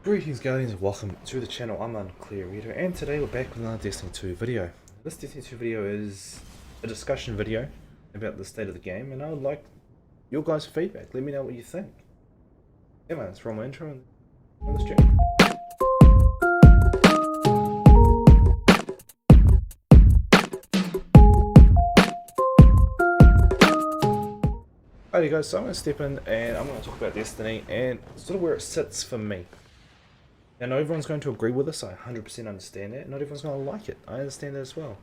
Greetings Guardians and welcome to the channel. I'm Unclear Reader and today we're back with another Destiny 2 video. This Destiny 2 video is a discussion video about the state of the game and I would like your guys' feedback. Let me know what you think. Yeah man, let's roll my intro and on this journey. Alrighty guys, so I'm going to step in and I'm going to talk about Destiny and sort of where it sits for me. Now, not everyone's going to agree with this, I 100% understand that. Not everyone's going to like it, I understand that as well.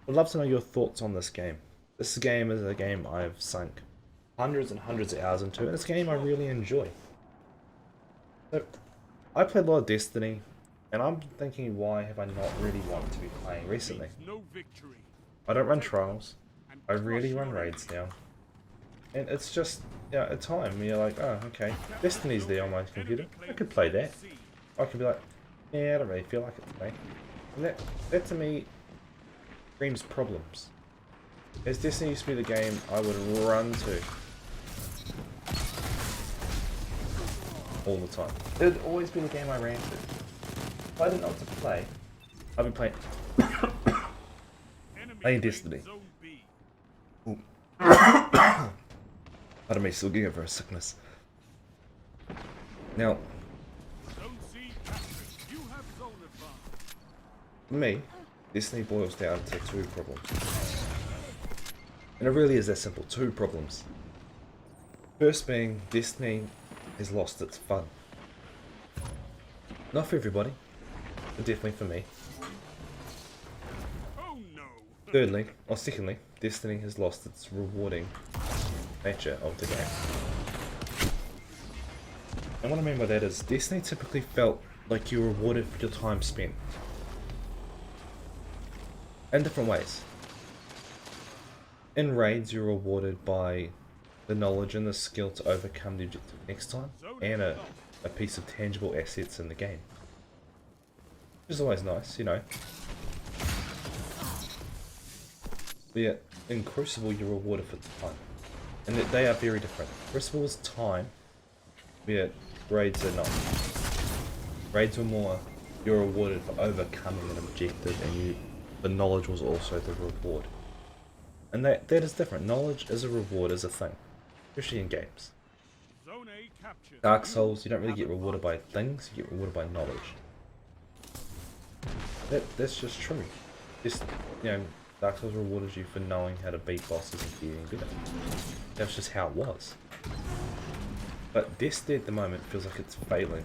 I'd love to know your thoughts on this game. This game is a game I've sunk hundreds and hundreds of hours into, and it's a game I really enjoy. So, I played a lot of Destiny, and I'm thinking why have I not really wanted to be playing recently? I don't run trials, I really run raids now. And it's just, at time, you're like, oh, okay, Destiny's there on my computer, I could play that. I could be like, yeah, I don't really feel like it today. And that to me screams problems. As Destiny used to be the game I would run to all the time. It would always be the game I ran to. If I didn't know what to play, I'd be playing Destiny. Pardon me, still getting over a sickness. Now, for me, Destiny boils down to two problems. And it really is that simple, two problems. First being, Destiny has lost its fun. Not for everybody, but definitely for me. Secondly, Destiny has lost its rewarding nature of the game. And what I mean by that is, Destiny typically felt like you were rewarded for your time spent. In different ways. In raids, you're rewarded by the knowledge and the skill to overcome the objective next time, and a piece of tangible assets in the game. Which is always nice, you know. But yeah, in Crucible, you're rewarded for time. And they are very different. Crucible is time, where raids are not. Raids are more, you're rewarded for overcoming an objective, and the knowledge was also the reward. And that is different. Knowledge as a reward is a thing. Especially in games. Dark Souls, you don't really get rewarded by things, you get rewarded by knowledge. That's just true. Just, Dark Souls rewarded you for knowing how to beat bosses and getting better. That's just how it was. But Destiny at the moment feels like it's failing.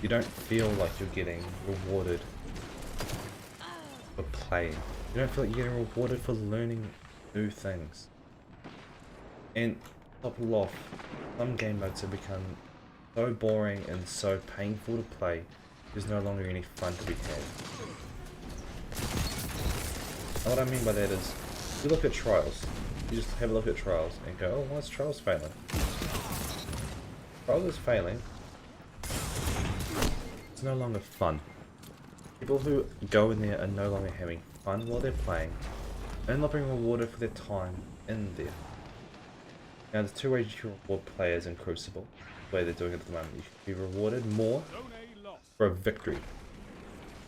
You don't feel like you're getting rewarded for playing. You don't feel like you're getting rewarded for learning new things. And top it off, some game modes have become so boring and so painful to play, there's no longer any fun to be had. And what I mean by that is, you look at Trials, you just have a look at Trials and go, oh, why is Trials failing? Trials is failing. It's no longer fun. People who go in there are no longer having fun while they're playing, and not being rewarded for their time in there. Now there's two ways you can reward players in Crucible, the way they're doing it at the moment. You can be rewarded more for a victory,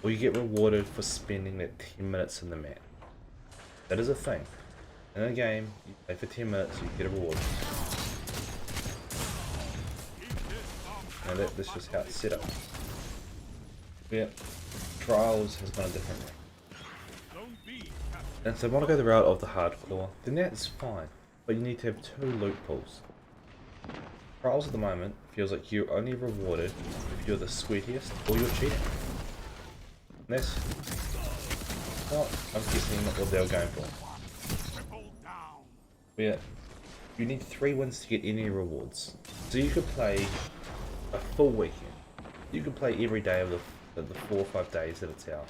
or you get rewarded for spending that 10 minutes in the map. That is a thing. In a game, you play for 10 minutes, you get a reward. Now that's just how it's set up. Yeah. Trials has gone a different way. And so if you want to go the route of the hardcore, then that's fine. But you need to have two loot pools. Trials at the moment feels like you're only rewarded if you're the sweetiest or you're cheating. And that's not, I'm guessing, not what they were going for. But yeah, you need 3 wins to get any rewards. So you could play a full weekend. You could play every day of the 4 or 5 days that it's out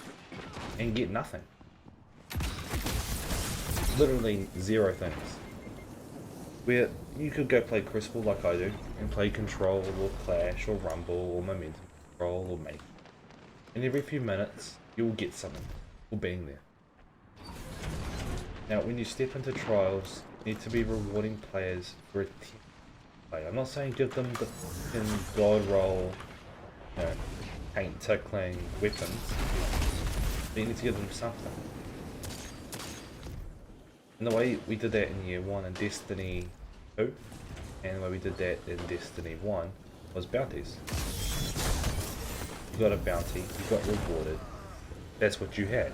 and get nothing. Literally 0 things. Where you could go play Crucible like I do and play Control or Clash or Rumble or Momentum Control or Make. And every few minutes you'll get something for being there. Now when you step into Trials, you need to be rewarding players for play. I'm not saying give them the fucking god roll, you know, paint tickling weapons. But you need to give them something. And the way we did that in Year 1 in Destiny 2, and the way we did that in Destiny 1 was bounties. You got a bounty, you got rewarded, that's what you had.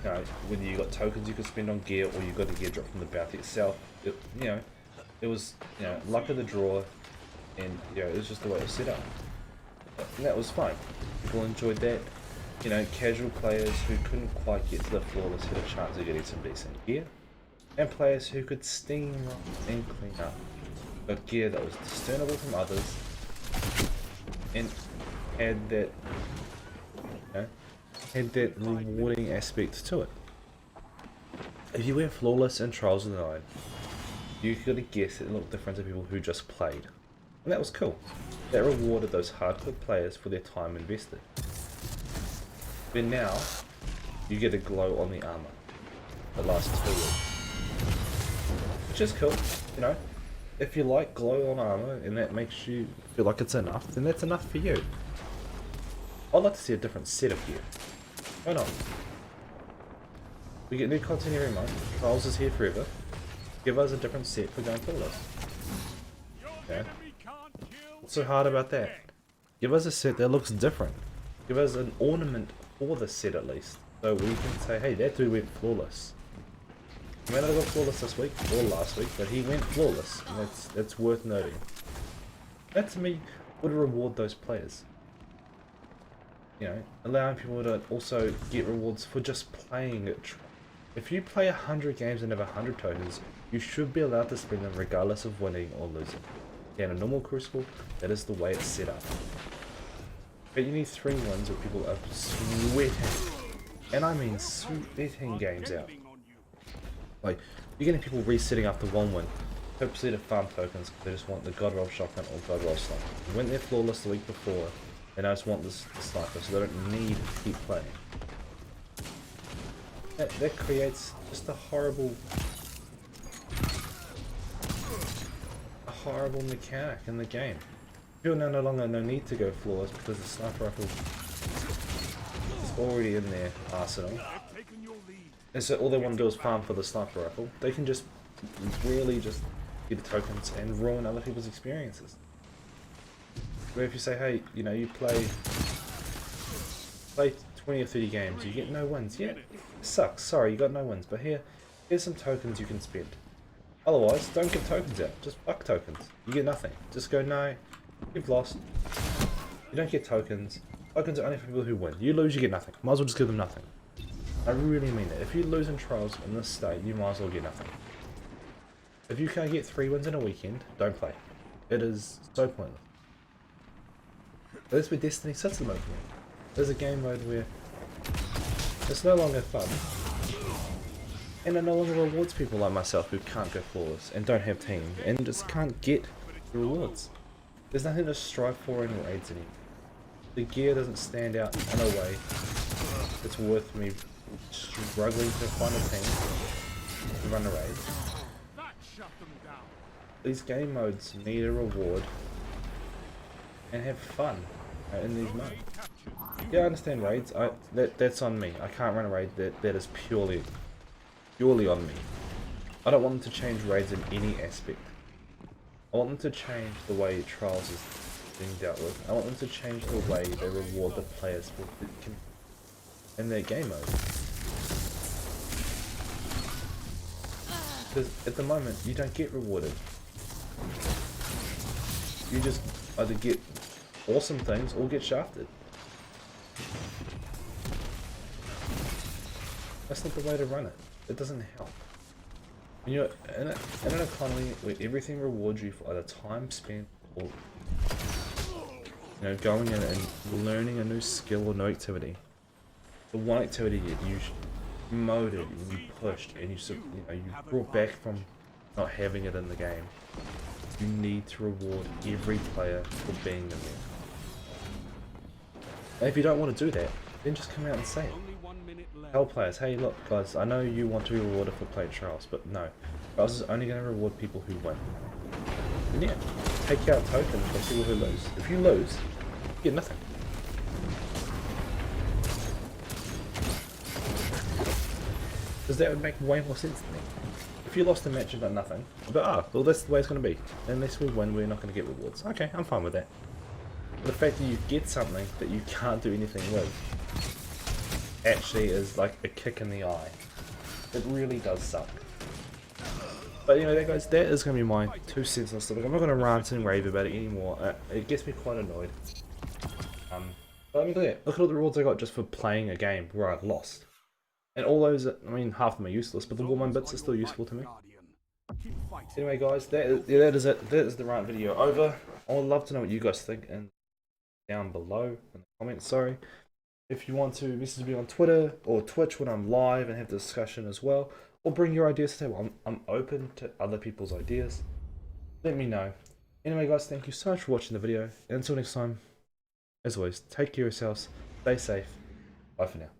You know, whether you got tokens you could spend on gear or you got a gear drop from the bounty itself, it was, luck of the draw, and it was just the way it was set up. And that was fine. People enjoyed that. Casual players who couldn't quite get to the flawless had a chance of getting some decent gear, and players who could steamroll and clean up got gear that was discernible from others and had that rewarding aspect to it. If you went flawless in Trials of the Nine, you could have guessed it looked different to people who just played, and that was cool. That rewarded those hardcore players for their time invested. But now, you get a glow on the armor that lasts 2 weeks, which is cool. If you like glow on armor and that makes you feel like it's enough, then that's enough for you. I'd like to see a different set of gear. Why not? We get new content every month. Trials is here forever. Give us a different set for going flawless. Yeah. What's so hard about that? Give us a set that looks different. Give us an ornament for the set at least, so we can say, hey, that dude went flawless. He may not have got flawless this week or last week, but he went flawless, and that's worth noting. That to me would reward those players. Allowing people to also get rewards for just playing it. If you play 100 games and have 100 tokens, you should be allowed to spend them regardless of winning or losing. In a normal Crucible, that is the way it's set up. But you need 3 wins where people are sweating, and I mean sweating games out. Like, you're getting people resetting after 1 win, purposely to farm tokens because they just want the God Roll Shotgun or God Roll Sniper. They went there flawless the week before, and I just want the sniper, so they don't need to keep playing. That creates just a horrible mechanic in the game. People now no longer need to go flawless because the sniper rifle is already in their arsenal. And so all they want to do is farm for the sniper rifle. They can just really just get the tokens and ruin other people's experiences. Where if you say, hey, you play 20 or 30 games, you get no wins. Yeah, it sucks. Sorry, you got no wins. But here's some tokens you can spend. Otherwise, don't give tokens out. Just fuck tokens. You get nothing. Just go, no, you've lost. You don't get tokens. Tokens are only for people who win. You lose, you get nothing. Might as well just give them nothing. I really mean it. If you lose in Trials in this state, you might as well get nothing. If you can't get 3 wins in a weekend, don't play. It is so pointless. That's where Destiny sits at the moment. There's a game mode where it's no longer fun. And it no longer rewards people like myself who can't go flawless and don't have team and just can't get the rewards. There's nothing to strive for in raids anymore. The gear doesn't stand out in a way that's worth me struggling to find a team to run a raid. These game modes need a reward and have fun in these modes. Yeah, I understand raids. That's on me. I can't run a raid that is purely on me. I don't want them to change raids in any aspect. I want them to change the way Trials is being dealt with. I want them to change the way they reward the players in their game mode. Because at the moment, you don't get rewarded. You just either get awesome things or get shafted. That's not the way to run it. It doesn't help. When you're in an economy where everything rewards you for either time spent or going in and learning a new skill or new activity. The one activity that you promoted and you pushed and you brought back from not having it in the game. You need to reward every player for being in there. And if you don't want to do that, then just come out and say it. Tell players, hey look guys, I know you want to be rewarded for playing Trials, but no. Trials is only going to reward people who win. then yeah, take out tokens from people who lose. If you lose, you get nothing. Because that would make way more sense to me. If you lost a match and got nothing, but well that's the way it's going to be. Unless we win, we're not going to get rewards. Okay, I'm fine with that. But the fact that you get something that you can't do anything with actually is like a kick in the eye. It really does suck. But anyway, guys, that is going to be my 2 cents on stuff. I'm not going to rant and rave about it anymore. It gets me quite annoyed. But I mean, look at all the rewards I got just for playing a game where I've lost. And all those, I mean, half of them are useless, but the Warmine bits are still useful to me. Anyway, guys, that is it. That is the rant video over. I would love to know what you guys think and down below in the comments. Sorry. If you want to message me on Twitter or Twitch when I'm live and have the discussion as well, or bring your ideas to the table. I'm open to other people's ideas. Let me know. Anyway, guys, thank you so much for watching the video. And until next time, as always, take care of yourselves, stay safe. Bye for now.